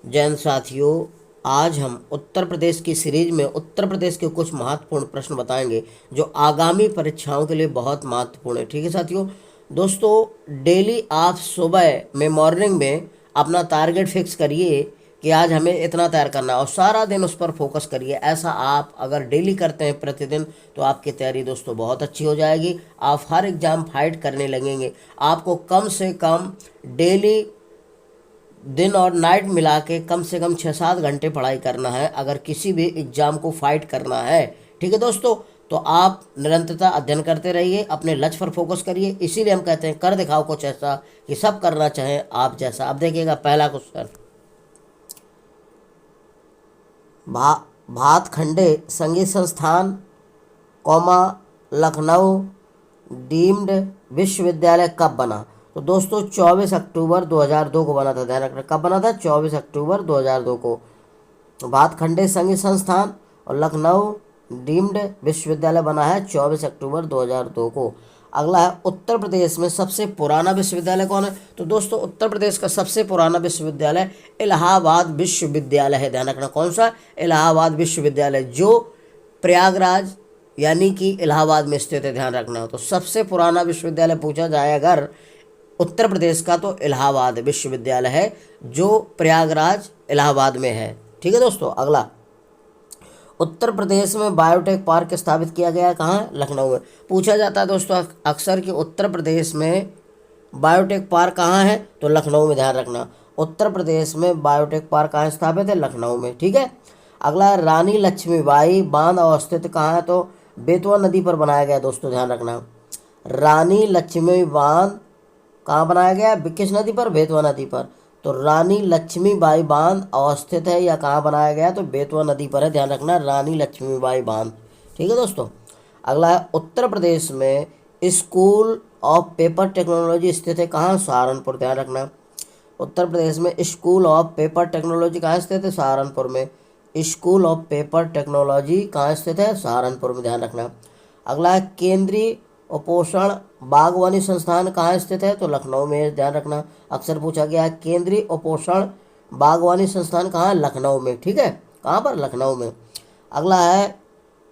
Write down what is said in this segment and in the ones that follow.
जैन साथियों, आज हम उत्तर प्रदेश की सीरीज में उत्तर प्रदेश के कुछ महत्वपूर्ण प्रश्न बताएंगे जो आगामी परीक्षाओं के लिए बहुत महत्वपूर्ण है। ठीक है साथियों। दोस्तों, डेली आप सुबह में मॉर्निंग में अपना टारगेट फिक्स करिए कि आज हमें इतना तैयार करना है और सारा दिन उस पर फोकस करिए। ऐसा आप अगर डेली करते हैं प्रतिदिन तो आपकी तैयारी दोस्तों बहुत अच्छी हो जाएगी। आप हर एग्ज़ाम फाइट करने लगेंगे। आपको कम से कम डेली दिन और नाइट मिला के कम से कम 6-7 घंटे पढ़ाई करना है अगर किसी भी एग्ज़ाम को फाइट करना है। ठीक है दोस्तों। तो आप निरंतरता अध्ययन करते रहिए, अपने लक्ष्य पर फोकस करिए। इसीलिए हम कहते हैं कर दिखाओ कुछ ऐसा कि सब करना चाहें आप जैसा। अब देखिएगा पहला क्वेश्चन। भा भातखंडे संगीत संस्थान कौमा लखनऊ डीम्ड विश्वविद्यालय कब बना? तो दोस्तों 24 अक्टूबर 2002 को बना था। ध्यान रखना कब बना था, 24 अक्टूबर 2002 को। भातखंडे संगीत संस्थान और लखनऊ डीम्ड विश्वविद्यालय बना है 24 अक्टूबर 2002 को। अगला है उत्तर प्रदेश में सबसे पुराना विश्वविद्यालय कौन है? तो दोस्तों उत्तर प्रदेश का सबसे पुराना विश्वविद्यालय इलाहाबाद विश्वविद्यालय है। ध्यान रखना कौन सा? इलाहाबाद विश्वविद्यालय, जो प्रयागराज यानी कि इलाहाबाद में स्थित है। ध्यान रखना। तो सबसे पुराना विश्वविद्यालय पूछा जाए अगर उत्तर प्रदेश का तो इलाहाबाद विश्वविद्यालय है, जो प्रयागराज इलाहाबाद में है। ठीक है दोस्तों। अगला, उत्तर प्रदेश में बायोटेक पार्क स्थापित किया गया है कहाँ? लखनऊ में। पूछा जाता है दोस्तों अक्सर कि उत्तर प्रदेश में बायोटेक पार्क कहाँ है? तो लखनऊ में। ध्यान रखना उत्तर प्रदेश में बायोटेक पार्क कहाँ स्थापित है? लखनऊ में। ठीक है। अगला है रानी लक्ष्मीबाई बांध अवस्थित कहाँ है? तो बेतवा नदी पर बनाया गया दोस्तों। ध्यान रखना रानी लक्ष्मी बांध कहाँ बनाया गया? किस नदी पर? बेतवा नदी पर। तो रानी लक्ष्मीबाई बांध अवस्थित है या कहाँ बनाया गया? तो बेतवा नदी पर है। ध्यान रखना रानी लक्ष्मीबाई बांध। ठीक है दोस्तों। अगला है उत्तर प्रदेश में स्कूल ऑफ पेपर टेक्नोलॉजी स्थित है कहाँ? सहारनपुर। ध्यान रखना उत्तर प्रदेश में स्कूल ऑफ पेपर टेक्नोलॉजी कहाँ स्थित है? सहारनपुर में। स्कूल ऑफ पेपर टेक्नोलॉजी कहाँ स्थित है? सहारनपुर में। ध्यान रखना। अगला है केंद्रीय उपोषण बागवानी संस्थान कहाँ स्थित है? तो लखनऊ में। ध्यान रखना अक्सर पूछा गया है केंद्रीय उपोषण बागवानी संस्थान कहाँ है? लखनऊ में। ठीक है। कहाँ पर? लखनऊ में। अगला है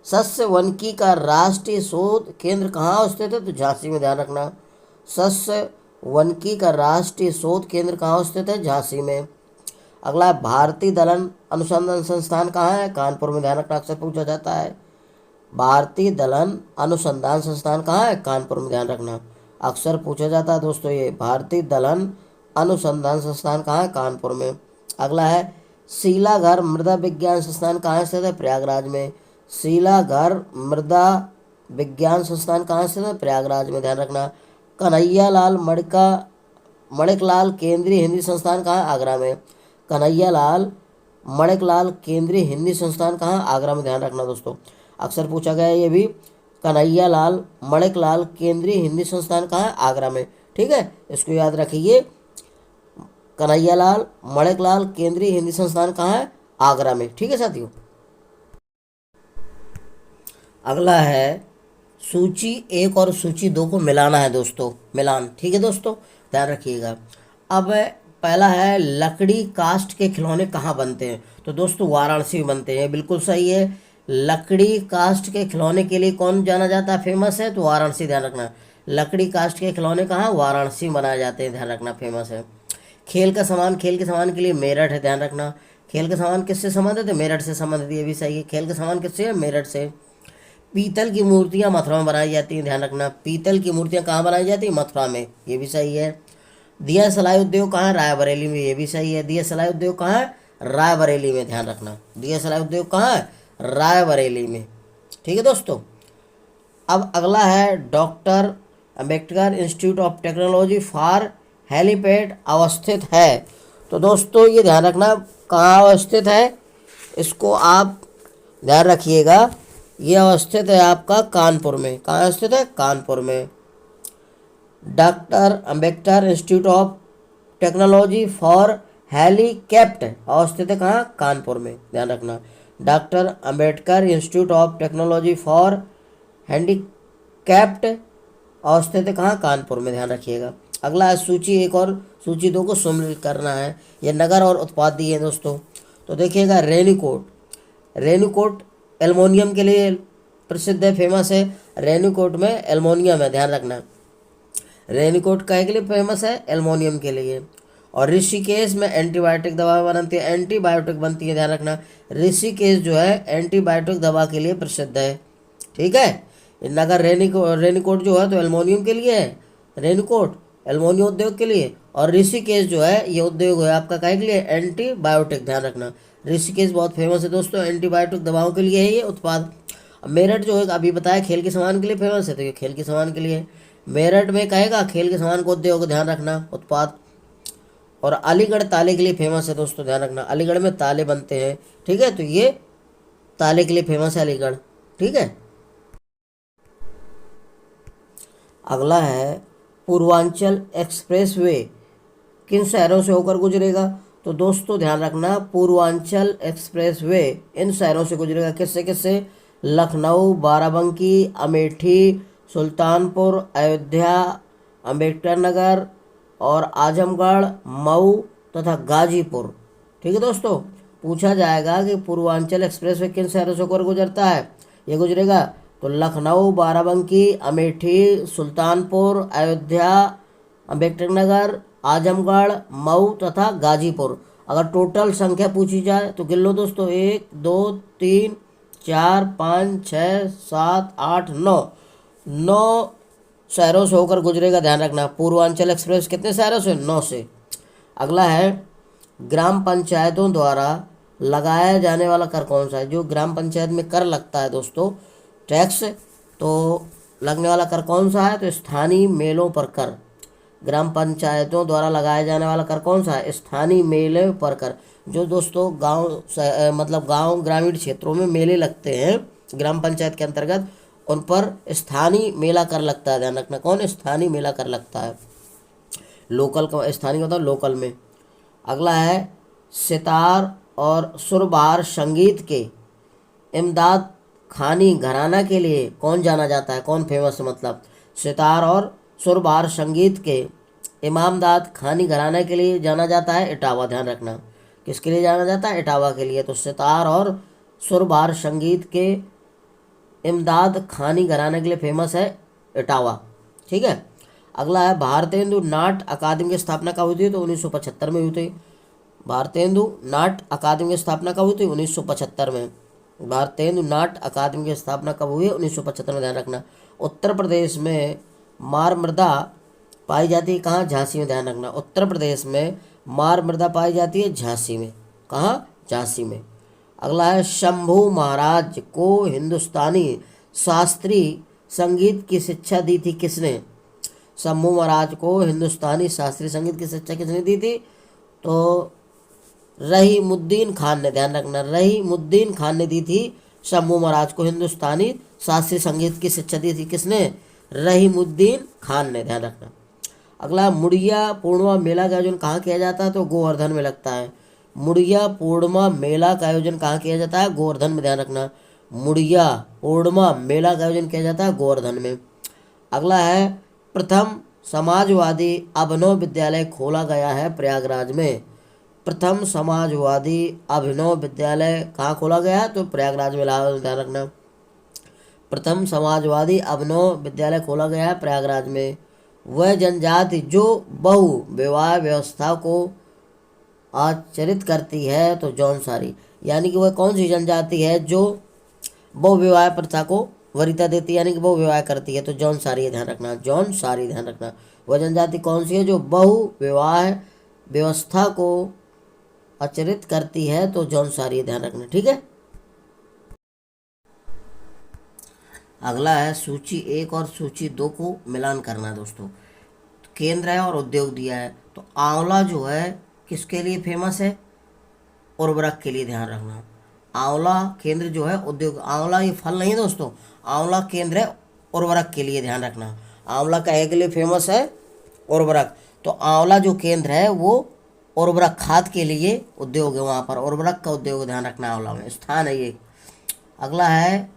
सस्य वनिकी का राष्ट्रीय शोध केंद्र कहाँ स्थित है? तो झांसी में। ध्यान रखना सस्य वनिकी का राष्ट्रीय शोध केंद्र कहाँ स्थित है? झांसी में। अगला है भारतीय दलन अनुसंधान संस्थान कहाँ है? कानपुर में। ध्यान रखना अक्सर पूछा जाता है भारतीय दलन अनुसंधान संस्थान कहाँ है? कानपुर में। ध्यान रखना अक्सर पूछा जाता है दोस्तों ये भारतीय दलन अनुसंधान संस्थान कहाँ है? कानपुर में। अगला है शीलाघर मृदा विज्ञान संस्थान कहाँ स्थित है? प्रयागराज में। शीलाघर मृदा विज्ञान संस्थान कहाँ स्थित है? प्रयागराज में। ध्यान रखना कन्हैयालाल मणिकलाल केंद्रीय हिंदी संस्थान कहाँ? आगरा में। कन्हैयालाल मणिकलाल केंद्रीय हिंदी संस्थान कहाँ? आगरा में। ध्यान रखना दोस्तों अक्सर पूछा गया है ये भी कन्हैयालाल मणिकलाल केंद्रीय हिंदी संस्थान कहाँ है? आगरा में। ठीक है, इसको याद रखिए कन्हैयालाल मणिकलाल केंद्रीय हिंदी संस्थान कहाँ है? आगरा में। ठीक है साथियों। अगला है सूची 1 और सूची 2 को मिलाना है दोस्तों, मिलान। ठीक है दोस्तों, ध्यान रखिएगा। अब पहला है लकड़ी कास्ट के खिलौने कहाँ बनते हैं? तो दोस्तों वाराणसी में बनते हैं। बिल्कुल सही है। लकड़ी कास्ट के खिलौने के लिए कौन जाना जाता है, फेमस है? तो वाराणसी। ध्यान रखना लकड़ी कास्ट के खिलौने कहाँ? वाराणसी में बनाए जाते हैं। ध्यान रखना फेमस है। खेल का सामान, खेल के सामान के लिए मेरठ है। ध्यान रखना खेल का सामान किससे संबंधित है? मेरठ से संबंधित। ये भी सही है। खेल का सामान किससे है? मेरठ से। पीतल की मूर्तियाँ मथुरा में बनाई जाती हैं। ध्यान रखना पीतल की मूर्तियाँ कहाँ बनाई जाती हैं? मथुरा में। ये भी सही है। दिया सलाई उद्योग कहाँ है? रायबरेली में। ये भी सही है। दिया सलाई उद्योग कहाँ है? रायबरेली में। ध्यान रखना दिया सलाई उद्योग कहाँ है? रायबरेली में। ठीक है दोस्तों। अब अगला है doctor Ambedkar institute of technology for helipad अवस्थित है। तो दोस्तों ये ध्यान रखना कहाँ अवस्थित है, इसको आप ध्यान रखिएगा। ये अवस्थित है आपका कानपुर में। कहाँ स्थित है? कानपुर में। Doctor Ambedkar institute of technology for handicapped अवस्थित है कहाँ? कानपुर में। ध्यान रखना doctor Ambedkar institute of technology for handicapped अवस्थित है कहाँ? कानपुर में। ध्यान रखिएगा। अगला है सूची 1 और सूची 2 को सम्मिलित करना है। ये नगर और उत्पाद दिए हैं दोस्तों। तो देखिएगा रेनीकोट, रेनीकोट एल्युमिनियम के लिए प्रसिद्ध है, फेमस है। रेनीकोट में एल्युमिनियम है, ध्यान रखना। रेनीकोट काहे के लिए फेमस है? एल्युमिनियम के लिए। और ऋषिकेश में एंटीबायोटिक दवा बनती है, एंटीबायोटिक बनती है, ध्यान रखना। ऋषिकेश जो है एंटीबायोटिक दवा के लिए प्रसिद्ध है, ठीक है। नगर रेनीकोट जो है तो एल्युमिनियम के लिए है, रेनीकोट एल्युमिनियम उद्योग के लिए। और ऋषिकेश जो है ये उद्योग है आपका काहे के लिए? एंटीबायोटिक, ध्यान रखना। ऋषिकेश बहुत फेमस है दोस्तों, एंटीबायोटिक दवाओं के लिए है ये उत्पाद। मेरठ जो है अभी बताया खेल के सामान के लिए फेमस है, तो ये खेल के सामान के लिए। मेरठ में कहेगा खेल के सामान को उद्योग, ध्यान रखना, उत्पाद। और अलीगढ़ ताले के लिए फेमस है दोस्तों, ध्यान रखना। अलीगढ़ में ताले बनते हैं, ठीक है, तो ये ताले के लिए फेमस है अलीगढ़, ठीक है। अगला है पूर्वांचल एक्सप्रेसवे किन शहरों से होकर गुजरेगा? तो दोस्तों ध्यान रखना, पूर्वांचल एक्सप्रेसवे इन शहरों से गुजरेगा। किससे किससे? लखनऊ, बाराबंकी, अमेठी, सुल्तानपुर, अयोध्या, अम्बेडकर नगर और आजमगढ़, मऊ तथा गाजीपुर, ठीक है दोस्तों। पूछा जाएगा कि पूर्वांचल एक्सप्रेसवे किन शहरों से होकर गुजरता है? ये गुजरेगा तो लखनऊ, बाराबंकी, अमेठी, सुल्तानपुर, अयोध्या, अम्बेडकर नगर, आजमगढ़, मऊ तथा गाजीपुर। अगर टोटल संख्या पूछी जाए तो गिन लो दोस्तों, 1 2 3 4 5 6 7 8 9, 9 शहरों से होकर गुजरेगा, ध्यान रखना। पूर्वांचल एक्सप्रेस कितने शहरों से? 9 से। अगला है ग्राम पंचायतों द्वारा लगाया जाने वाला कर कौन सा है? जो ग्राम पंचायत में कर लगता है दोस्तों, टैक्स, तो लगने वाला कर कौन सा है? तो स्थानीय मेलों पर कर। ग्राम पंचायतों द्वारा लगाया जाने वाला कर कौन सा है? स्थानीय मेले पर कर। जो दोस्तों मतलब गांव ग्रामीण क्षेत्रों में मेले लगते हैं ग्राम पंचायत के अंतर्गत, उन पर स्थानीय मेला कर लगता है, ध्यान रखना। कौन? स्थानीय मेला कर लगता है। लोकल का स्थानीय होता है लोकल में। अगला है सितार और सुरबहार संगीत के इमदाद खानी घराना के लिए कौन जाना जाता है? कौन फेमस है? मतलब सितार और सुरबहार संगीत के इमामदाद खानी घराना के लिए जाना जाता है इटावा, ध्यान रखना। किसके लिए जाना जाता है? इटावा के लिए। तो सितार और सुरबहार संगीत के इमदाद खानी घराने के लिए फेमस है इटावा, ठीक है। अगला है भारतेंदु नाट्य अकादमी की स्थापना कब हुई थी? तो 1975 में हुई थी। भारतेंदु नाट्य अकादमी की स्थापना कब हुई थी? 1975 में। भारतेंदु नाट्य अकादमी की स्थापना कब हुई है? 1975 में, ध्यान रखना। उत्तर प्रदेश में मार मृदा पाई जाती है कहाँ? झांसी में, ध्यान रखना। उत्तर प्रदेश में मार मृदा पाई जाती है झांसी में। कहाँ? झांसी में। अगला है शंभू महाराज को हिंदुस्तानी शास्त्रीय संगीत की शिक्षा दी थी किसने? शंभू महाराज को हिंदुस्तानी शास्त्रीय संगीत की शिक्षा किसने दी थी? तो रहीमुद्दीन खान ने, ध्यान रखना। रहीमुद्दीन खान ने दी थी शंभू महाराज को हिंदुस्तानी शास्त्रीय संगीत की शिक्षा दी थी किसने? रहीमुद्दीन खान ने, ध्यान रखना। अगला मुड़िया पूर्णिमा मेला का आयोजन कहाँ किया जाता है? तो गोवर्धन में लगता है। मुड़िया पूर्णिमा मेला का आयोजन कहाँ किया जाता है? गोवर्धन में, ध्यान रखना। मुड़िया पूर्णिमा मेला का आयोजन किया जाता है गोवर्धन में। अगला है प्रथम समाजवादी अभिनव विद्यालय खोला गया है प्रयागराज में। प्रथम समाजवादी अभिनव विद्यालय कहाँ खोला गया है? तो प्रयागराज में, ध्यान रखना। प्रथम समाजवादी अभिनव विद्यालय खोला गया है प्रयागराज में। वह जनजाति जो बहु विवाह व्यवस्था को आचरित करती है तो जौनसारी, यानी कि वह कौन सी जनजाति है जो बहु विवाह प्रथा को वरीयता देती है, यानी कि बहु विवाह करती है? तो जौनसारी है, ध्यान रखना। जौनसारी, ध्यान रखना। वह जनजाति कौन सी है जो बहु विवाह व्यवस्था को आचरित करती है? तो जौनसारी है, ध्यान रखना, ठीक है। अगला है सूची 1 और सूची 2 को मिलान करना है दोस्तों। केंद्र है और उद्योग दिया है। तो आंवला जो है किसके लिए फेमस है? उर्वरक के लिए, ध्यान रखना। आंवला केंद्र जो है उद्योग, आंवला ये फल नहीं है दोस्तों, आंवला केंद्र है उर्वरक के लिए, ध्यान रखना। आंवला काहे के लिए फेमस है? उर्वरक। तो आंवला जो केंद्र है वो उर्वरक खाद के लिए उद्योग है, वहाँ पर उर्वरक का उद्योग, ध्यान रखना। आंवला में स्थान है ये। अगला है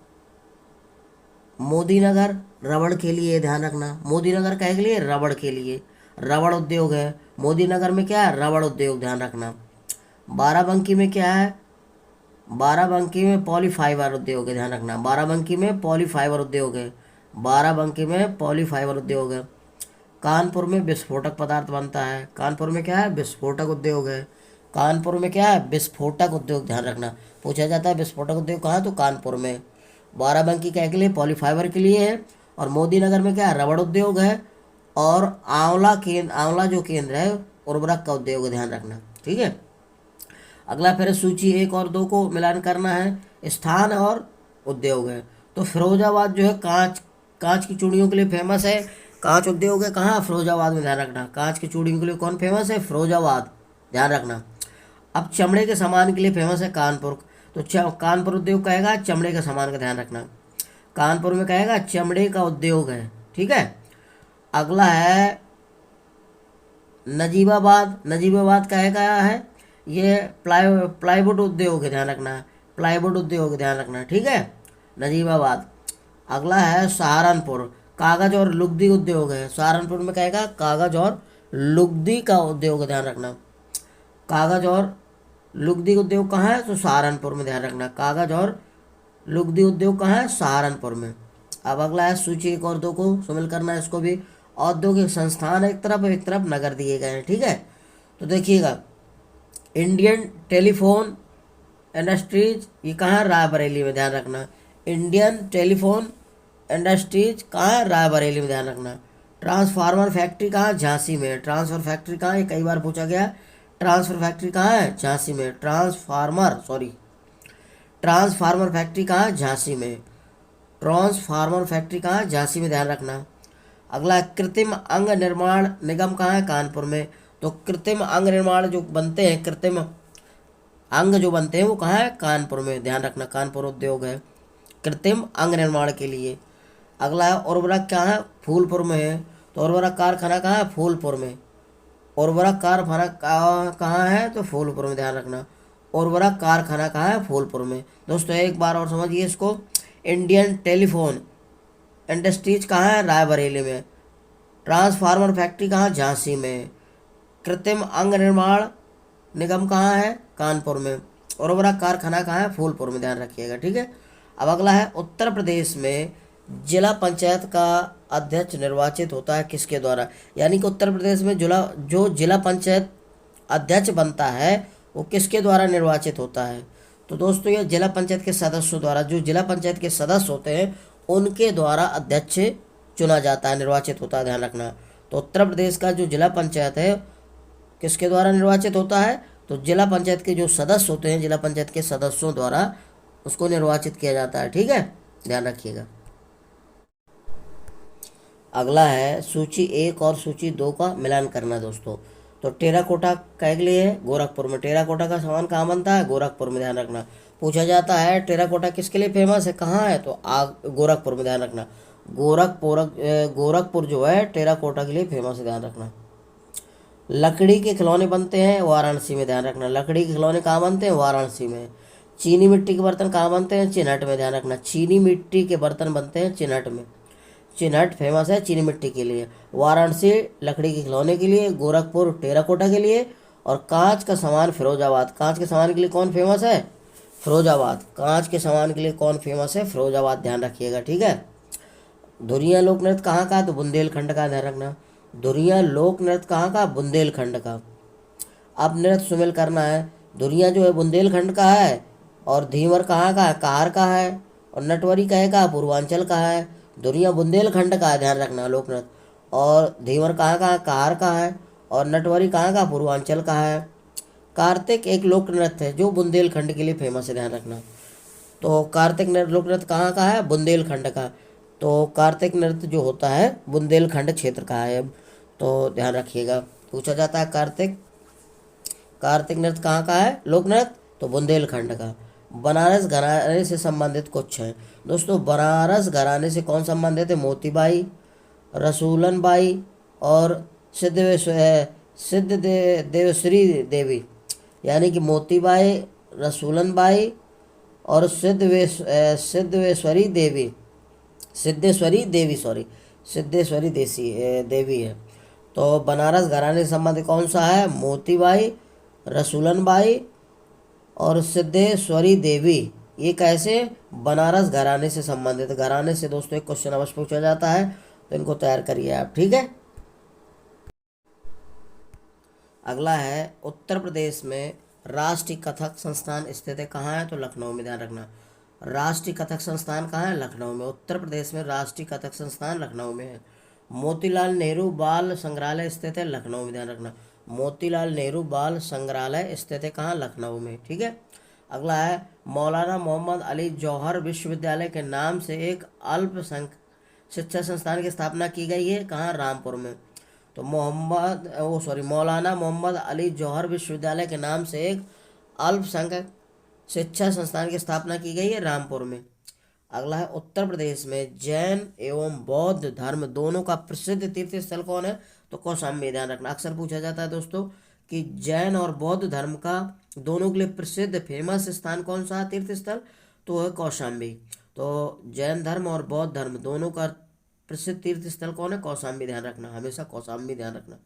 मोदी नगर रबड़ के लिए, ध्यान रखना। मोदी नगर काहे के लिए? रबड़ के लिए। रबड़ उद्योग है। मोदी नगर में क्या है, रबड़ उद्योग, ध्यान रखना। बाराबंकी में क्या है, बाराबंकी में पॉलीफाइबर उद्योग है, ध्यान रखना। बाराबंकी में पॉलीफाइबर उद्योग है, बाराबंकी में पॉलीफाइबर उद्योग है। कानपुर में विस्फोटक पदार्थ बनता है, कानपुर में क्या है, विस्फोटक उद्योग है। कानपुर में क्या है, विस्फोटक उद्योग, ध्यान रखना। पूछा जाता है विस्फोटक उद्योग कहाँ, तो कानपुर में। बाराबंकी क्या के लिए, पॉलीफाइबर के लिए है। और मोदी नगर में क्या है, रबड़ उद्योग है। और आंवला केंद्र, आंवला जो केंद्र है उर्वरक का उद्योग है, ध्यान रखना, ठीक है। अगला फिर सूची 1 और 2 को मिलान करना है। स्थान और उद्योग है। तो फिरोजाबाद जो है कांच, कांच की चूड़ियों के लिए फेमस है। कांच उद्योग है कहाँ, फिरोजाबाद में, ध्यान रखना। कांच की चूड़ियों के लिए कौन फेमस है, फिरोजाबाद, ध्यान रखना। अब चमड़े के सामान के लिए फेमस है कानपुर। तो कानपुर उद्योग कहेगा चमड़े का सामान का, ध्यान रखना। कानपुर में कहेगा चमड़े का उद्योग है, ठीक है। अगला है नजीबाबाद। नजीबाबाद कहेगा है, ये प्लाईवुड उद्योग है, ध्यान रखना। प्लाईवुड उद्योग, ध्यान रखना, ठीक है, नजीबाबाद। अगला है सहारनपुर। कागज और लुगदी उद्योग है। सहारनपुर में कहेगा कागज और लुगदी का उद्योग है, ध्यान रखना। कागज और लुगदी उद्योग कहाँ है, तो सहारनपुर में, ध्यान रखना। कागज और लुगदी उद्योग कहाँ है, सहारनपुर में। अब अगला है सूची 1 और 2 को शामिल करना है, इसको भी। औद्योगिक संस्थान एक तरफ नगर दिए गए हैं, ठीक है। तो देखिएगा, इंडियन टेलीफोन इंडस्ट्रीज, ये कहाँ है, रायबरेली में, ध्यान रखना। इंडियन टेलीफोन इंडस्ट्रीज कहाँ है, रायबरेली में, ध्यान रखना। ट्रांसफार्मर फैक्ट्री कहाँ है, झांसी में। ट्रांसफर फैक्ट्री कहाँ है, ये कई बार पूछा गया। ट्रांसफर फैक्ट्री कहाँ है, झांसी में। ट्रांसफार्मर फैक्ट्री कहाँ है, झांसी में। ट्रांसफार्मर फैक्ट्री कहाँ है, झांसी में, ध्यान रखना। अगला कृत्रिम अंग निर्माण निगम कहाँ है, कानपुर में। तो कृत्रिम अंग निर्माण जो बनते हैं, कृत्रिम अंग जो बनते हैं वो कहाँ है, कानपुर में, ध्यान रखना। कानपुर उद्योग है कृत्रिम अंग निर्माण के लिए। अगला है उर्वरक कहाँ है, फूलपुर में है। तो उर्वरक कारखाना कहाँ है, फूलपुर में। उर्वरक कारखाना कहाँ है, तो फूलपुर में, ध्यान रखना। उर्वरक कारखाना कहाँ है, फूलपुर में। दोस्तों एक बार और समझिए इसको। इंडियन टेलीफोन इंडस्ट्रीज कहाँ है, रायबरेली में। ट्रांसफार्मर फैक्ट्री कहाँ, झांसी में। कृत्रिम अंग निर्माण निगम कहाँ है, कानपुर में। उर्वरक कारखाना कहाँ है, फूलपुर में, ध्यान रखिएगा, ठीक है। अब अगला है उत्तर प्रदेश में जिला पंचायत का अध्यक्ष निर्वाचित होता है किसके द्वारा। यानी कि उत्तर प्रदेश में जो जिला पंचायत अध्यक्ष बनता है वो किसके द्वारा निर्वाचित होता है। तो दोस्तों ये जिला पंचायत के सदस्यों द्वारा, जो जिला पंचायत के सदस्य होते हैं उनके द्वारा अध्यक्ष चुना जाता है, निर्वाचित होता है, ध्यान रखना। तो उत्तर प्रदेश का जो जिला पंचायत है किसके द्वारा निर्वाचित होता है, तो जिला पंचायत के जो सदस्य होते हैं, जिला पंचायत के सदस्यों द्वारा उसको निर्वाचित किया जाता है, ठीक है, ध्यान रखिएगा। अगला है सूची 1 और सूची 2 का मिलान करना दोस्तों। तो टेराकोटा के लिए गोरखपुर में। टेराकोटा का सामान कहाँ बनता है, गोरखपुर में, ध्यान रखना। पूछा जाता है टेराकोटा किसके लिए फेमस है, कहाँ है, तो गोरखपुर में, ध्यान रखना। गोरखपुर जो है टेराकोटा के लिए फेमस है, ध्यान रखना। लकड़ी के खिलौने बनते हैं वाराणसी में, ध्यान रखना। लकड़ी के खिलौने कहाँ बनते हैं, वाराणसी में। चीनी मिट्टी के बर्तन कहाँ बनते हैं, चिन्हट में, ध्यान रखना। चीनी मिट्टी के बर्तन बनते हैं चिन्हट में। चिन्हट फेमस है चीनी मिट्टी के लिए। वाराणसी लकड़ी के खिलौने के लिए, गोरखपुर टेराकोटा के लिए, और कांच का सामान फिरोजाबाद। कांच के सामान के लिए कौन फेमस है, फिरोजाबाद। कांच के सामान के लिए कौन फेमस है, फिरोजाबाद, ध्यान रखिएगा, ठीक है। धुरिया लोक नृत्य कहाँ का, तो बुंदेलखंड का, ध्यान रखना। धुरिया लोक नृत्य कहाँ का, बुंदेलखंड का। अब नृत्य शामिल करना है। धुरिया जो है बुंदेलखंड का है, और धीवर कहाँ का है, कार का है, और नटवरी कहे का, पूर्वांचल का है। धुरिया बुंदेलखंड का है, ध्यान रखना, लोक नृत्य। और धीवर कहाँ का है, कार का है, और नटवरी कहाँ का, पूर्वांचल का है। कार्तिक एक लोक नृत्य है जो बुंदेलखंड के लिए फेमस है, ध्यान रखना। तो कार्तिक लोक नृत्य कहाँ का है, बुंदेलखंड का। तो कार्तिक नृत्य जो होता है बुंदेलखंड क्षेत्र का है, तो ध्यान रखिएगा। पूछा जाता है कार्तिक नृत्य कहाँ का है, लोक नृत्य, तो बुंदेलखंड का। बनारस घराने से संबंधित कुछ हैं दोस्तों। बनारस घराने से कौन संबंधित है, मोतीबाई, रसूलन बाई, और देवश्री देवी। यानी कि मोतीबाई, रसूलन बाई, और सिद्धेश्वरी देवी देवी है। तो बनारस घराने से संबंधित कौन सा है? मोतीबाई, रसूलन बाई और सिद्धेश्वरी देवी। ये कैसे? बनारस घराने से संबंधित। घराने से दोस्तों एक क्वेश्चन अवश्य पूछा जाता है, तो इनको तैयार करिए आप, ठीक है। अगला है, उत्तर प्रदेश में राष्ट्रीय कथक संस्थान स्थित है, कहाँ है? तो लखनऊ में, ध्यान रखना। राष्ट्रीय कथक संस्थान कहाँ है? लखनऊ में। उत्तर प्रदेश में राष्ट्रीय कथक संस्थान लखनऊ में है। मोतीलाल नेहरू बाल संग्रहालय स्थित है लखनऊ में, ध्यान रखना। मोतीलाल नेहरू बाल संग्रहालय स्थित है कहाँ? लखनऊ में, ठीक है। अगला है, मौलाना मोहम्मद अली जौहर विश्वविद्यालय के नाम से एक अल्पसंख्यक शिक्षा संस्थान की स्थापना की गई है, कहाँ? रामपुर में। तो मौलाना मोहम्मद अली जौहर विश्वविद्यालय के नाम से एक अल्पसंख्यक शिक्षा संस्थान की स्थापना की गई है, रामपुर में। अगला है, उत्तर प्रदेश में जैन एवं बौद्ध धर्म दोनों का प्रसिद्ध तीर्थ स्थल कौन है? तो कौशाम्बी, ध्यान रखना। अक्सर पूछा जाता है दोस्तों कि जैन और बौद्ध धर्म का दोनों के लिए प्रसिद्ध फेमस स्थान कौन सा है, तीर्थ स्थल? तो है कौशाम्बी। तो जैन धर्म और बौद्ध धर्म दोनों का प्रसिद्ध तीर्थ स्थल कौन है? कौशाम्बी, ध्यान रखना, हमेशा कौशाम्बी ध्यान रखना।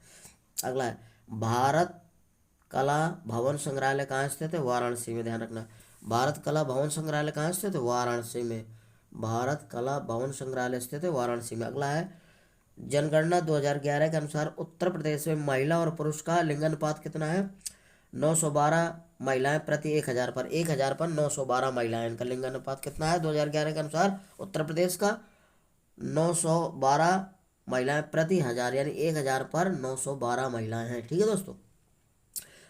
अगला है, भारत कला भवन संग्रहालय कहाँ स्थित है? वाराणसी में, ध्यान रखना। भारत कला भवन संग्रहालय कहाँ स्थित है? वाराणसी में। भारत कला भवन संग्रहालय स्थित है वाराणसी में। अगला है, जनगणना 2011 के अनुसार उत्तर प्रदेश में महिला और पुरुष का लिंगानुपात कितना है? 912 महिलाएं प्रति 1000 पर। 1000 पर 912 महिलाएं, इनका लिंगानुपात कितना है 2011 के अनुसार? उत्तर प्रदेश का 912 महिलाएं प्रति 1000, यानी 1000 पर 912 महिलाएं हैं, ठीक है दोस्तों।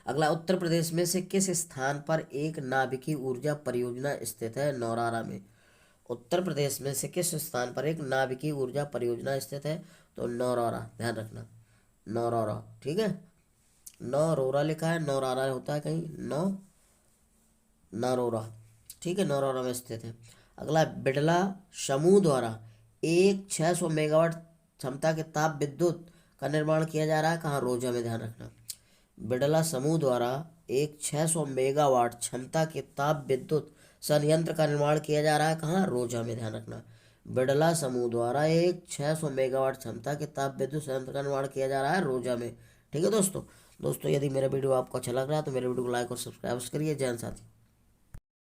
अगला, उत्तर प्रदेश में से किस स्थान पर एक नाभिकीय ऊर्जा परियोजना स्थित है? नौरारा में। उत्तर प्रदेश में से किस स्थान पर एक नाभिकीय ऊर्जा परियोजना स्थित है? तो नौरारा, ध्यान रखना, नौरारा, ठीक है। नौरोरा लिखा है, नौरारा होता है कहीं, नरोरा, ठीक है, नौरारा में स्थित है। अगला, बिड़ला समूह द्वारा एक 600 मेगावाट क्षमता के ताप विद्युत का निर्माण किया जा रहा है, कहाँ? रोजा में, ध्यान रखना। बिड़ला समूह द्वारा एक 600 मेगावाट क्षमता के ताप विद्युत संयंत्र का निर्माण किया जा रहा है, कहाँ? रोजा में, ध्यान रखना। बिड़ला समूह द्वारा एक 600 मेगावाट क्षमता के ताप विद्युत संयंत्र का निर्माण किया जा रहा है, रोजा में, ठीक है दोस्तों। यदि मेरा वीडियो आपको अच्छा लग रहा है तो मेरे वीडियो को लाइक और सब्सक्राइब करिए। जय हिंद साथी।